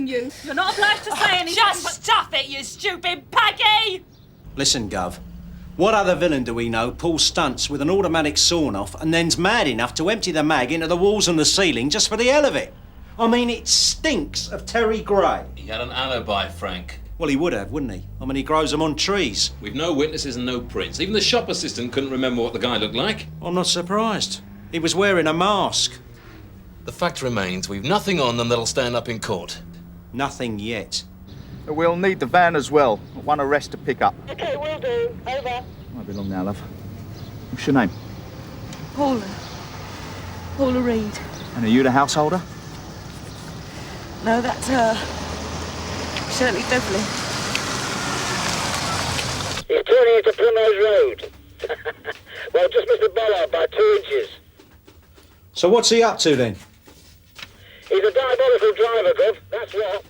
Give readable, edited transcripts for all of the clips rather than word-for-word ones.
telling you. You're not obliged to say anything. Just stop it, you stupid Peggy! Listen, Gov. What other villain do we know pulls stunts with an automatic sawn-off and then's mad enough to empty the mag into the walls and the ceiling just for the hell of it? I mean, it stinks of Terry Gray. He had an alibi, Frank. Well, he would have, wouldn't he? I mean, he grows them on trees. We've no witnesses and no prints. Even the shop assistant couldn't remember what the guy looked like. I'm not surprised. He was wearing a mask. The fact remains, we've nothing on them that'll stand up in court. Nothing yet. We'll need the van as well. One arrest to pick up. OK, will do. Over. Won't be long now, love. What's your name? Paula. Paula Reed. And are you the householder? No, that's her. Shirley Beverly. He's turning into Primrose Road. Well, just missed the Bollard by 2 inches. So what's he up to then? He's a diabolical driver, Gov. That's what.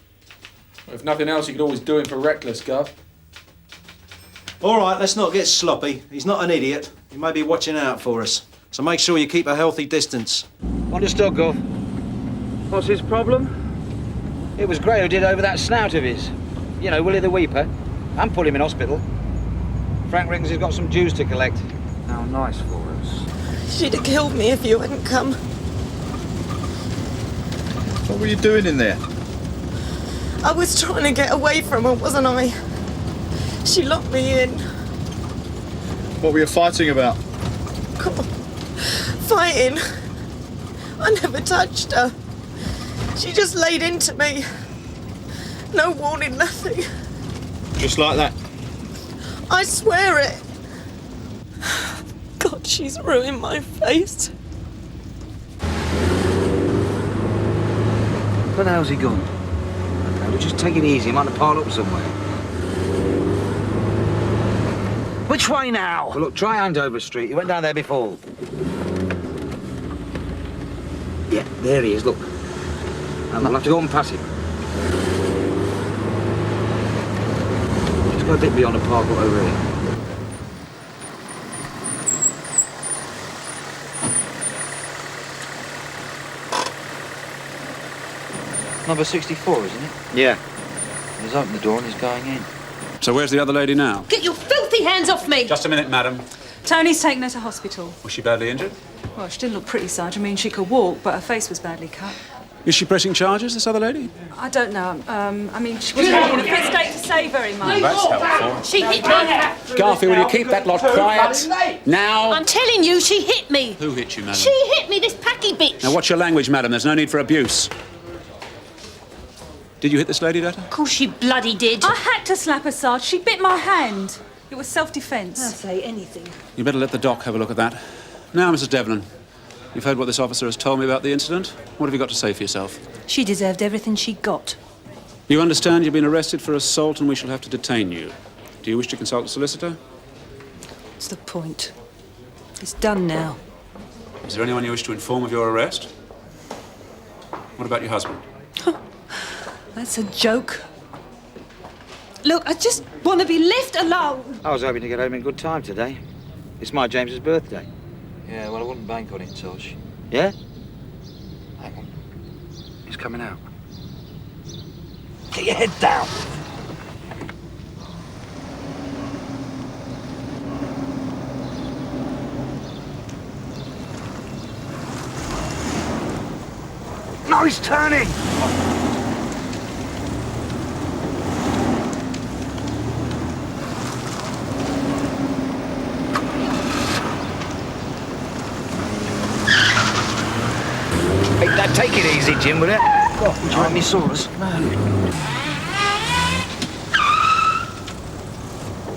If nothing else, you could always do him for reckless, Gov. All right, let's not get sloppy. He's not an idiot. He may be watching out for us. So make sure you keep a healthy distance. Understood, Gov. What's his problem? It was Gray who did over that snout of his. You know, Willie the Weeper. And put him in hospital. Frank reckons he's got some dues to collect. How nice for us. She'd have killed me if you hadn't come. What were you doing in there? I was trying to get away from her, wasn't I? She locked me in. What were you fighting about? God. Fighting. I never touched her. She just laid into me. No warning, nothing. Just like that? I swear it. God, she's ruined my face. Where the hell's he gone? We'll just take it easy. He might have piled up somewhere. Which way now? Well, look, try Andover Street. He went down there before. Yeah, there he is, look. And I'll have to go and pass him. Just got a bit beyond the park up over here. Number 64, isn't it? Yeah. He's opened the door and he's going in. So where's the other lady now? Get your filthy hands off me! Just a minute, madam. Tony's taken her to hospital. Was she badly injured? Well, she didn't look pretty, Sarge. I mean, she could walk, but her face was badly cut. Is she pressing charges, this other lady? I don't know. I mean, she wasn't in a fit state to say very much. That's helpful. She hit me! Garfield, will you keep that lot quiet? Now! I'm telling you, she hit me! Who hit you, madam? She hit me, this packy bitch! Now, watch your language, madam. There's no need for abuse. Did you hit this lady, Datta? Of course she bloody did. I had to slap her, Sarge. She bit my hand. It was self-defence. I'll say anything. You better let the doc have a look at that. Now, Mrs. Devlin, you've heard what this officer has told me about the incident. What have you got to say for yourself? She deserved everything she got. You understand you've been arrested for assault and we shall have to detain you. Do you wish to consult a solicitor? What's the point? It's done now. Is there anyone you wish to inform of your arrest? What about your husband? That's a joke. Look, I just want to be left alone. I was hoping to get home in good time today. It's my James's birthday. Yeah, well, I wouldn't bank on it, Sarge. Yeah? Hang on. He's coming out. Get your head down. No, he's turning! Take it easy, Jim, will it? What? Would you let me saw us? Do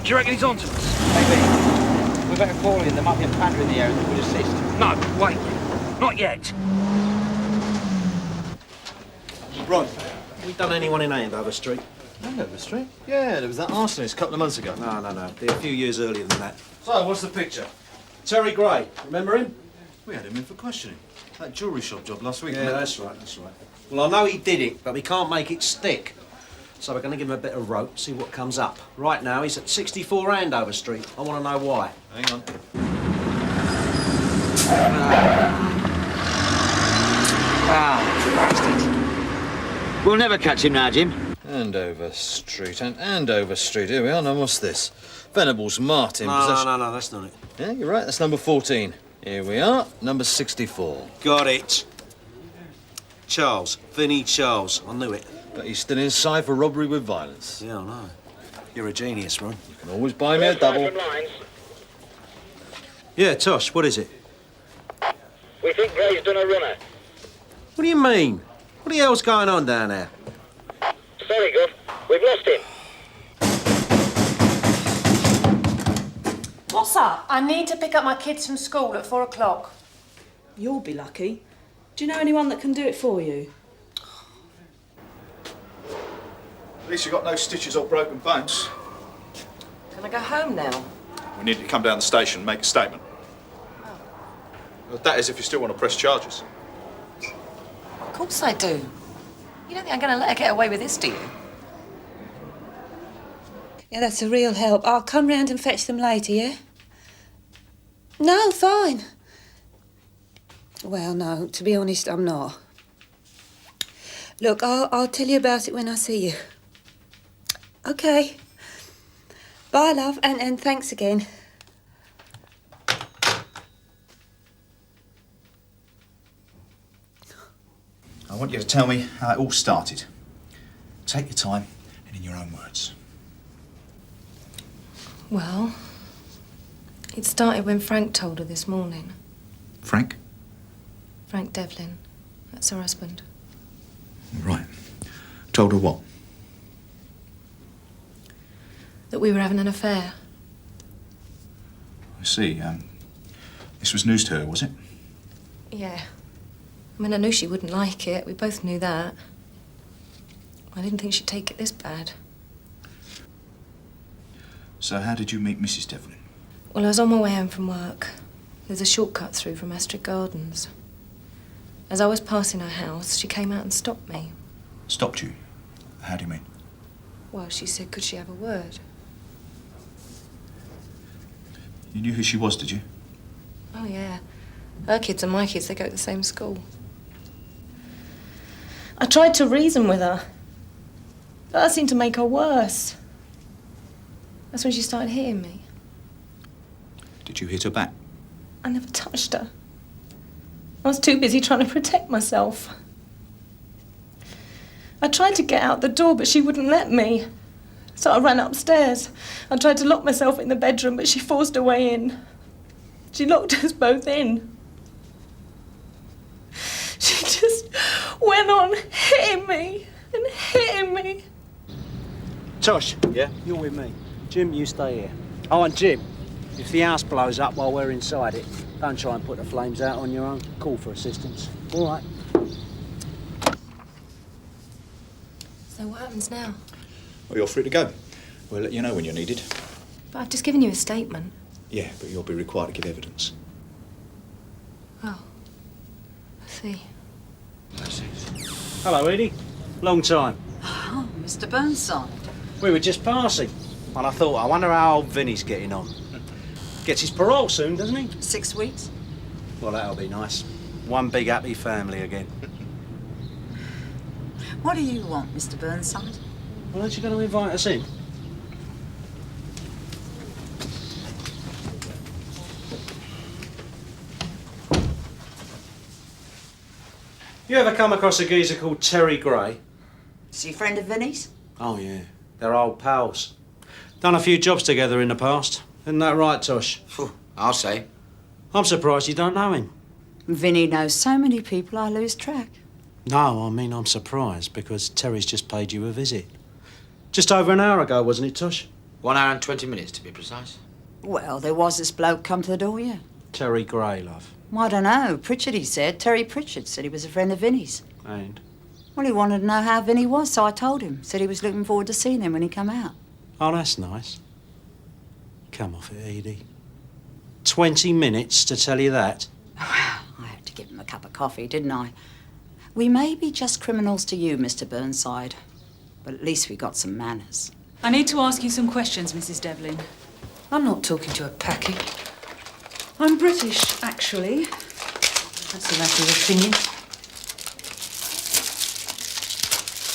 you reckon he's onto us? Maybe. We better call in. There might be a panda in the area that would assist. No, wait. Not yet. Ron, have we done anyone in Andover Street? Andover Street? Yeah, there was that arsonist a couple of months ago. No. They're a few years earlier than that. So, what's the picture? Terry Gray, remember him? We had him in for questioning. That jewellery shop job last week. Yeah, that's right. Well, I know he did it, but we can't make it stick. So we're going to give him a bit of rope, see what comes up. Right now, he's at 64 Andover Street. I want to know why. Hang on. We'll never catch him now, Jim. Andover Street and Andover Street. Here we are. Now, what's this? Venables Martin. No, that's not it. Yeah, you're right. That's number 14. Here we are. Number 64. Got it. Charles. Vinnie Charles. I knew it. But he's still inside for robbery with violence. Yeah, I know. You're a genius, Ron. You can always buy me a double. Yeah, Tosh, what is it? We think Gray's done a runner. What do you mean? What the hell's going on down there? Sorry, Guff. We've lost him. What's up? I need to pick up my kids from school at 4 o'clock. You'll be lucky. Do you know anyone that can do it for you? At least you've got no stitches or broken bones. Can I go home now? We need you to come down the station and make a statement. Well, that is if you still want to press charges. Of course I do. You don't think I'm going to let her get away with this, do you? Yeah, that's a real help. I'll come round and fetch them later, yeah? No, fine. Well, no, to be honest, I'm not. Look, I'll tell you about it when I see you. OK. Bye, love, and thanks again. I want you to tell me how it all started. Take your time and in your own words. Well, it started when Frank told her this morning. Frank? Frank Devlin. That's her husband. Right. Told her what? That we were having an affair. I see. This was news to her, was it? Yeah. I mean, I knew she wouldn't like it. We both knew that. I didn't think she'd take it this bad. So how did you meet Mrs. Devlin? Well, I was on my way home from work. There's a shortcut through from Astrid Gardens. As I was passing her house, she came out and stopped me. Stopped you? How do you mean? Well, she said, could she have a word? You knew who she was, did you? Oh, yeah. Her kids and my kids, they go to the same school. I tried to reason with her. But that seemed to make her worse. That's when she started hitting me. Did you hit her back? I never touched her. I was too busy trying to protect myself. I tried to get out the door, but she wouldn't let me. So I ran upstairs. I tried to lock myself in the bedroom, but she forced her way in. She locked us both in. She just went on hitting me and hitting me. Tosh. Yeah? You're with me. Jim, you stay here. Oh, and Jim, if the house blows up while we're inside it, don't try and put the flames out on your own. Call for assistance. All right. So what happens now? Well, you're free to go. We'll let you know when you're needed. But I've just given you a statement. Yeah, but you'll be required to give evidence. Oh. I see. Hello, Edie. Long time. Oh, Mr. Burnside. We were just passing. And I thought, I wonder how old Vinnie's getting on. Gets his parole soon, doesn't he? 6 weeks. Well, that'll be nice. One big happy family again. What do you want, Mr. Burnside? Well, aren't you going to invite us in? You ever come across a geezer called Terry Gray? Is he a friend of Vinnie's? Oh, yeah. They're old pals. Done a few jobs together in the past. Isn't that right, Tosh? I'll say. I'm surprised you don't know him. Vinnie knows so many people I lose track. No, I mean, I'm surprised because Terry's just paid you a visit. Just over an hour ago, wasn't it, Tosh? 1 hour and 20 minutes, to be precise. Well, there was this bloke come to the door, yeah. Terry Gray, love. Well, I don't know. Pritchard, he said. Terry Pritchard said he was a friend of Vinnie's. And? Well, he wanted to know how Vinnie was, so I told him. Said he was looking forward to seeing him when he come out. Oh, that's nice. Come off it, Edie. 20 minutes to tell you that? Well, I had to give him a cup of coffee, didn't I? We may be just criminals to you, Mr. Burnside, but at least we got some manners. I need to ask you some questions, Mrs. Devlin. I'm not talking to a packy. I'm British, actually. That's a matter of opinion.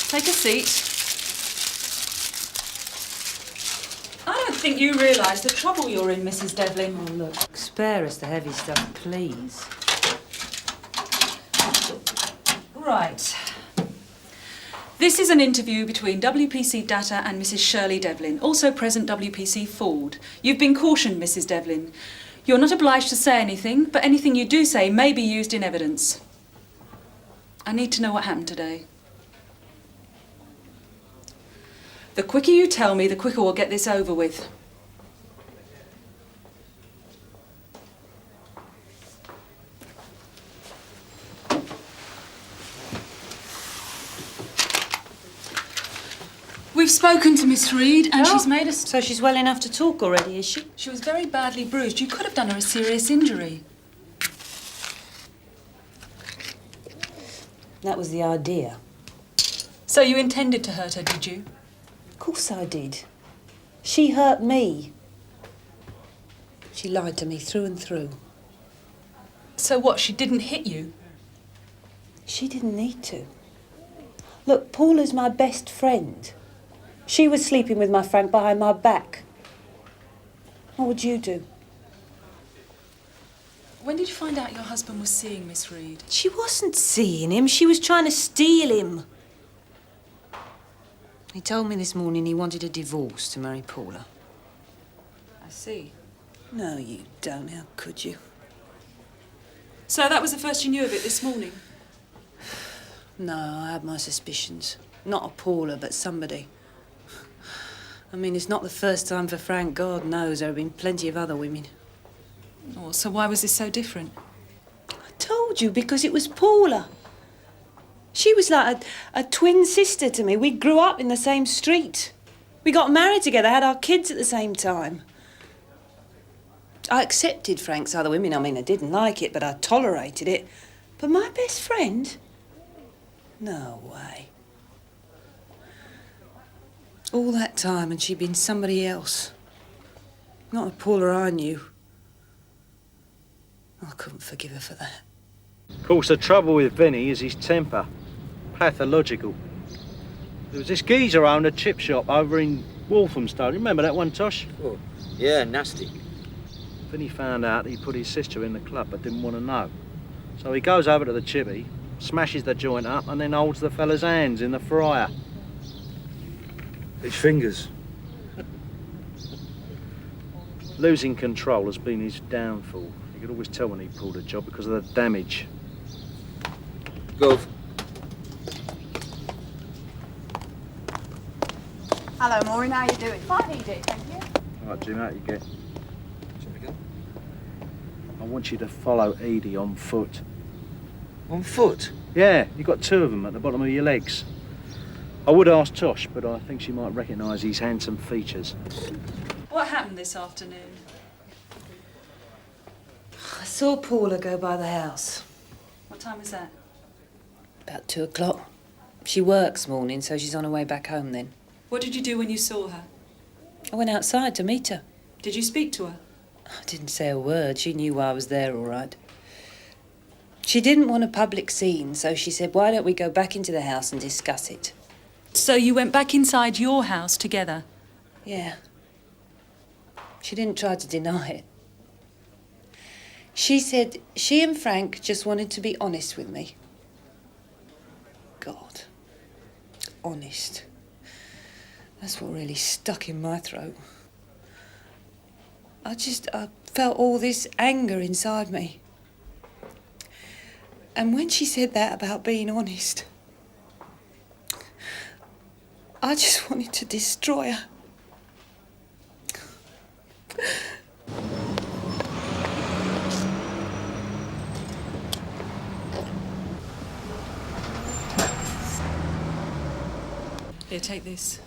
Take a seat. I don't think you realise the trouble you're in, Mrs. Devlin. Oh, look, spare us the heavy stuff, please. Right. This is an interview between WPC Datta and Mrs. Shirley Devlin, also present WPC Ford. You've been cautioned, Mrs. Devlin. You're not obliged to say anything, but anything you do say may be used in evidence. I need to know what happened today. The quicker you tell me, the quicker we'll get this over with. We've spoken to Miss Reed and she's made us... So she's well enough to talk already, is she? She was very badly bruised. You could have done her a serious injury. That was the idea. So you intended to hurt her, did you? Of course I did. She hurt me. She lied to me through and through. So what, she didn't hit you? She didn't need to. Look, Paula's my best friend. She was sleeping with my Frank behind my back. What would you do? When did you find out your husband was seeing Miss Reed? She wasn't seeing him. She was trying to steal him. He told me this morning he wanted a divorce to marry Paula. I see. No, you don't. How could you? So that was the first you knew of it this morning? No, I had my suspicions. Not of Paula, but somebody. I mean, it's not the first time for Frank. God knows there have been plenty of other women. Oh, so why was this so different? I told you, because it was Paula. She was like a twin sister to me. We grew up in the same street. We got married together, had our kids at the same time. I accepted Frank's other women. I mean, I didn't like it, but I tolerated it. But my best friend? No way. All that time and she'd been somebody else. Not a Paula I knew. I couldn't forgive her for that. Of course, the trouble with Vinnie is his temper. Pathological. There was this geezer owned a chip shop over in Walthamstow. Remember that one, Tosh? Oh, yeah, nasty. Vinnie found out he put his sister in the club but didn't want to know. So he goes over to the chippy, smashes the joint up and then holds the fella's hands in the fryer. His fingers. Losing control has been his downfall. You could always tell when he pulled a job because of the damage. Gov. Hello, Maureen. How you doing? Fine, Edith, thank you. All right, Jim, out you get. I want you to follow Edie on foot. On foot? Yeah, you've got two of them at the bottom of your legs. I would ask Tosh, but I think she might recognise his handsome features. What happened this afternoon? I saw Paula go by the house. What time was that? About 2 o'clock. She works morning, so she's on her way back home then. What did you do when you saw her? I went outside to meet her. Did you speak to her? I didn't say a word. She knew I was there all right. She didn't want a public scene, so she said, why don't we go back into the house and discuss it? So you went back inside your house together? Yeah. She didn't try to deny it. She said she and Frank just wanted to be honest with me. God. Honest. That's what really stuck in my throat. I felt all this anger inside me. And when she said that about being honest, I just wanted to destroy her. Here, take this.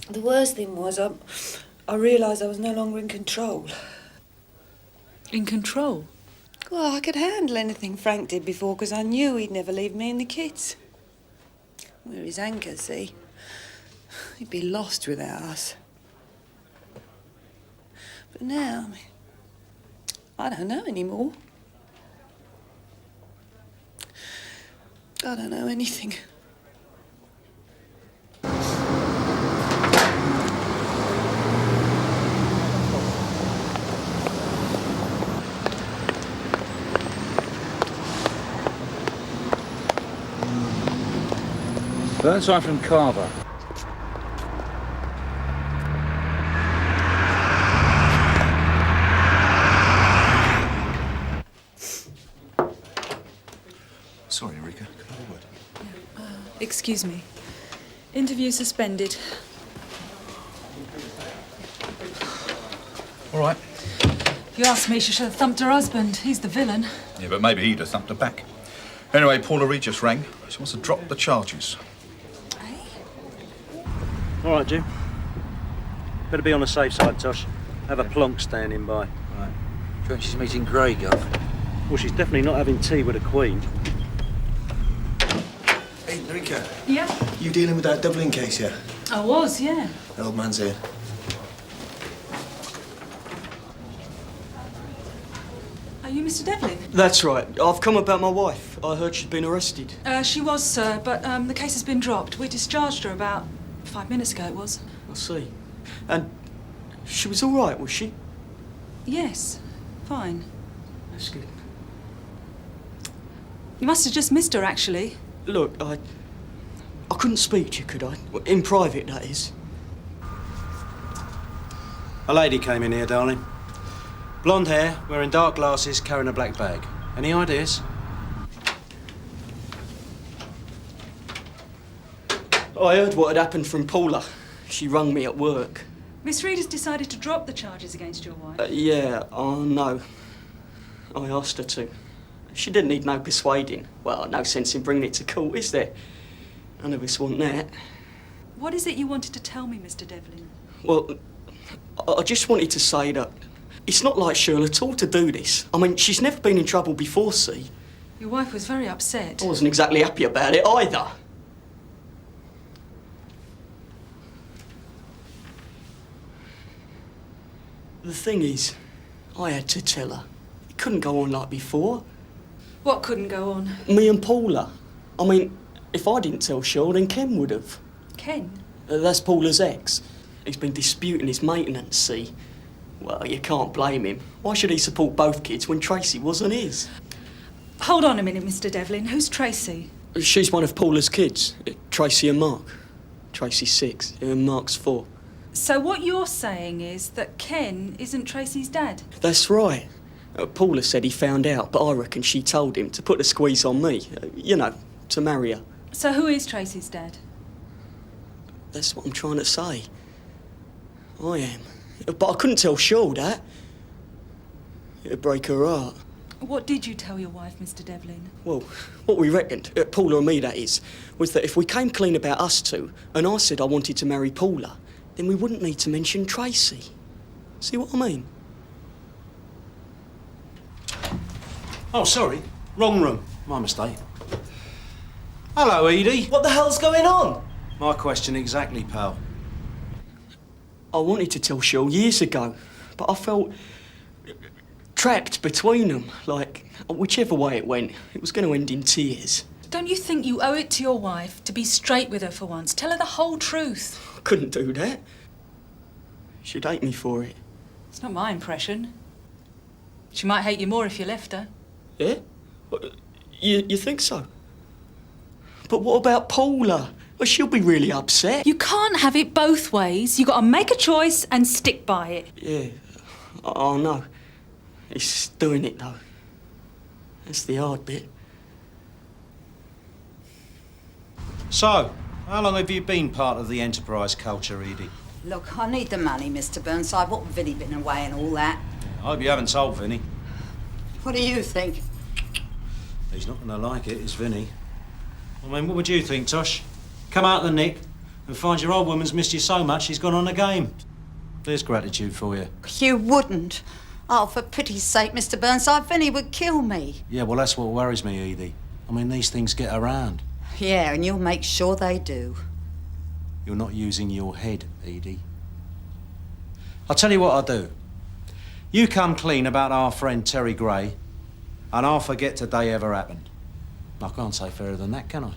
The worst thing was I realised I was no longer in control. In control? Well, I could handle anything Frank did before because I knew he'd never leave me and the kids. We're his anchor, see? He'd be lost without us. But now, I don't know anymore. I don't know anything. Burnside from Carver. Sorry, Eureka. Can I have a word? Excuse me. Interview suspended. All right. If you ask me, she should have thumped her husband. He's the villain. Yeah, but maybe he'd have thumped her back. Anyway, Paula Reed just rang. She wants to drop the charges. All right, Jim. Better be on the safe side, Tosh. Have a plonk standing by. Right. Do you think she's meeting Grey, Gov? Well, she's definitely not having tea with the Queen. Hey, Eureka. Yeah? You dealing with that Dublin case, yeah? I was, yeah. The old man's here. Are you Mr. Devlin? That's right. I've come about my wife. I heard she'd been arrested. She was, sir, but the case has been dropped. We discharged her about 5 minutes ago, it was. I see. And she was all right, was she? Yes, fine. That's good. You must have just missed her, actually. Look, I couldn't speak to you, could I? In private, that is. A lady came in here, darling. Blonde hair, wearing dark glasses, carrying a black bag. Any ideas? I heard what had happened from Paula. She rung me at work. Miss Reed has decided to drop the charges against your wife. Yeah, oh no. I asked her to. She didn't need no persuading. Well, no sense in bringing it to court, is there? None of us want that. What is it you wanted to tell me, Mr. Devlin? Well, I just wanted to say that it's not like Shirley at all to do this. I mean, she's never been in trouble before, see? Your wife was very upset. I wasn't exactly happy about it either. The thing is, I had to tell her. It couldn't go on like before. What couldn't go on? Me and Paula. I mean, if I didn't tell Cheryl, then Ken would have. Ken? That's Paula's ex. He's been disputing his maintenance, see? Well, you can't blame him. Why should he support both kids when Tracy wasn't his? Hold on a minute, Mr. Devlin. Who's Tracy? She's one of Paula's kids. Tracy and Mark. Tracy's 6 and Mark's 4. So what you're saying is that Ken isn't Tracy's dad? That's right. Paula said he found out, but I reckon she told him to put the squeeze on me. You know, to marry her. So who is Tracy's dad? That's what I'm trying to say. I am. But I couldn't tell Cheryl that. It'd break her heart. What did you tell your wife, Mr. Devlin? Well, what we reckoned, Paula and me that is, was that if we came clean about us two, and I said I wanted to marry Paula, then we wouldn't need to mention Tracy. See what I mean? Oh, sorry. Wrong room. My mistake. Hello, Edie. What the hell's going on? My question exactly, pal. I wanted to tell Cheryl years ago, but I felt trapped between them. Like, whichever way it went, it was going to end in tears. Don't you think you owe it to your wife to be straight with her for once? Tell her the whole truth. I couldn't do that. She'd hate me for it. It's not my impression. She might hate you more if you left her. Yeah? You think so? But what about Paula? Well, she'll be really upset. You can't have it both ways. You've got to make a choice and stick by it. Yeah, I know. It's doing it, though. That's the hard bit. So, how long have you been part of the enterprise culture, Edie? Look, I need the money, Mr. Burnside. What with Vinnie been away and all that? I hope you haven't told Vinnie. What do you think? He's not going to like it, is Vinnie. I mean, what would you think, Tosh? Come out the nick and find your old woman's missed you so much she's gone on a game. There's gratitude for you. You wouldn't. Oh, for pity's sake, Mr. Burnside, Vinnie would kill me. Yeah, well, that's what worries me, Edie. I mean, these things get around. Yeah, and you'll make sure they do. You're not using your head, Edie. I'll tell you what I'll do. You come clean about our friend Terry Gray, and I'll forget today ever happened. I can't say fairer than that, can I?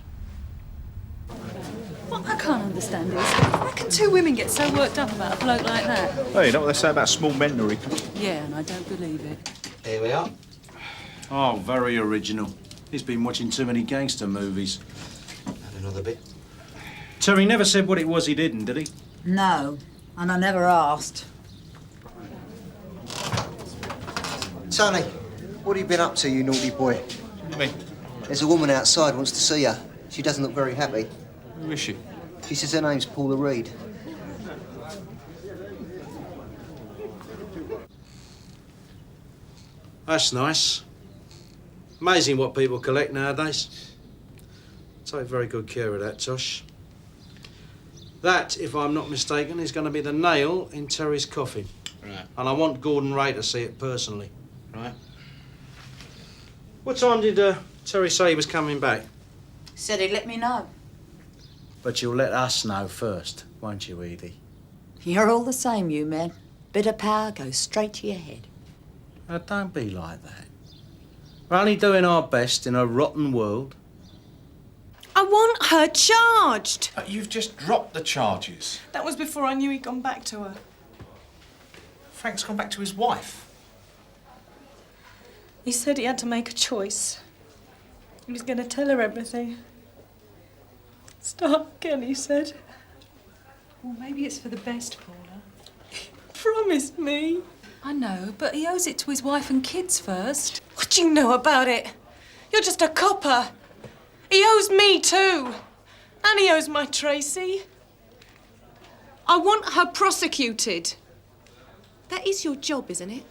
What I can't understand is, how can two women get so worked up about a bloke like that? Hey, you know what they say about small men, Norika? Yeah, and I don't believe it. Here we are. Oh, very original. He's been watching too many gangster movies. Had another bit. Terry never said what it was he didn't, did he? No, and I never asked. Tony, what have you been up to, you naughty boy? Me? There's a woman outside wants to see you. She doesn't look very happy. Who is she? She says her name's Paula Reed. That's nice. Amazing what people collect nowadays. Take very good care of that, Tosh. That, if I'm not mistaken, is going to be the nail in Terry's coffin. Right. And I want Gordon Ray to see it personally. Right. What time did Terry say he was coming back? Said he'd let me know. But you'll let us know first, won't you, Edie? You're all the same, you men. Bit of power goes straight to your head. Now, don't be like that. We're only doing our best in a rotten world. I want her charged. You've just dropped the charges. That was before I knew he'd gone back to her. Frank's gone back to his wife. He said he had to make a choice. He was going to tell her everything. Start again, he said. Well, maybe it's for the best, Paula. Promised me. I know, but he owes it to his wife and kids first. What do you know about it? You're just a copper. He owes me too. And he owes my Tracy. I want her prosecuted. That is your job, isn't it?